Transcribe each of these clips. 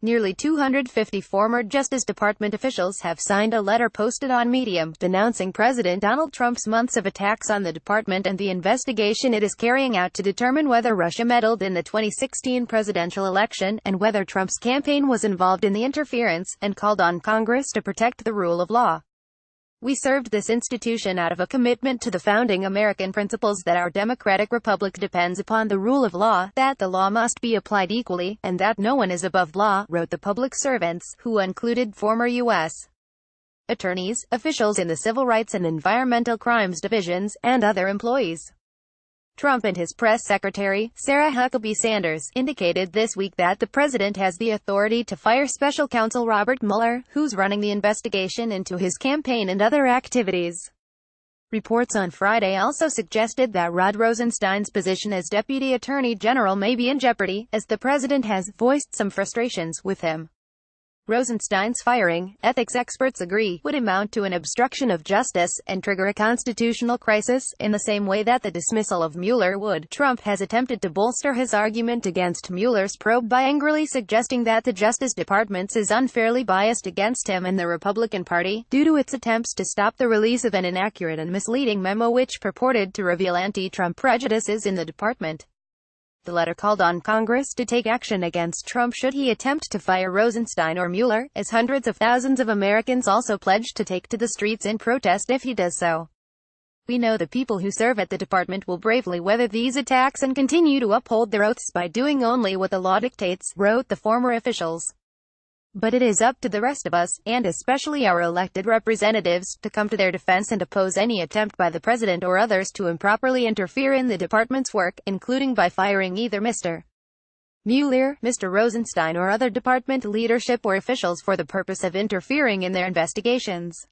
Nearly 250 former Justice Department officials have signed a letter posted on Medium, denouncing President Donald Trump's months of attacks on the department and the investigation it is carrying out to determine whether Russia meddled in the 2016 presidential election, and whether Trump's campaign was involved in the interference, and called on Congress to protect the rule of law. We served this institution out of a commitment to the founding American principles that our democratic republic depends upon the rule of law, that the law must be applied equally, and that no one is above law, wrote the public servants, who included former U.S. attorneys, officials in the civil rights and environmental crimes divisions, and other employees. Trump and his press secretary, Sarah Huckabee Sanders, indicated this week that the president has the authority to fire Special Counsel Robert Mueller, who's running the investigation into his campaign and other activities. Reports on Friday also suggested that Rod Rosenstein's position as Deputy Attorney General may be in jeopardy, as the president has voiced some frustrations with him. Rosenstein's firing, ethics experts agree, would amount to an obstruction of justice, and trigger a constitutional crisis, in the same way that the dismissal of Mueller would. Trump has attempted to bolster his argument against Mueller's probe by angrily suggesting that the Justice Department is unfairly biased against him and the Republican Party, due to its attempts to stop the release of an inaccurate and misleading memo which purported to reveal anti-Trump prejudices in the department. The letter called on Congress to take action against Trump should he attempt to fire Rosenstein or Mueller, as hundreds of thousands of Americans also pledged to take to the streets in protest if he does so. We know the people who serve at the department will bravely weather these attacks and continue to uphold their oaths by doing only what the law dictates, wrote the former officials. But it is up to the rest of us, and especially our elected representatives, to come to their defense and oppose any attempt by the president or others to improperly interfere in the department's work, including by firing either Mr. Mueller, Mr. Rosenstein or other department leadership or officials for the purpose of interfering in their investigations.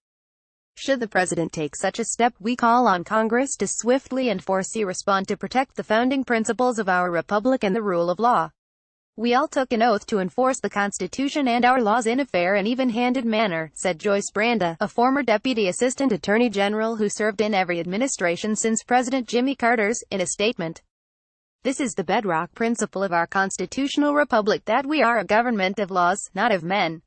Should the president take such a step, we call on Congress to swiftly and forcefully respond to protect the founding principles of our republic and the rule of law. We all took an oath to enforce the Constitution and our laws in a fair and even-handed manner, said Joyce Branda, a former Deputy Assistant Attorney General who served in every administration since President Jimmy Carter's, in a statement. This is the bedrock principle of our constitutional republic, that we are a government of laws, not of men.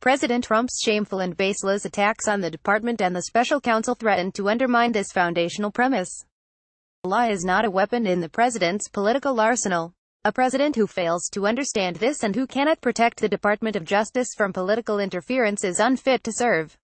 President Trump's shameful and baseless attacks on the department and the special counsel threaten to undermine this foundational premise. Law is not a weapon in the president's political arsenal. A president who fails to understand this and who cannot protect the Department of Justice from political interference is unfit to serve.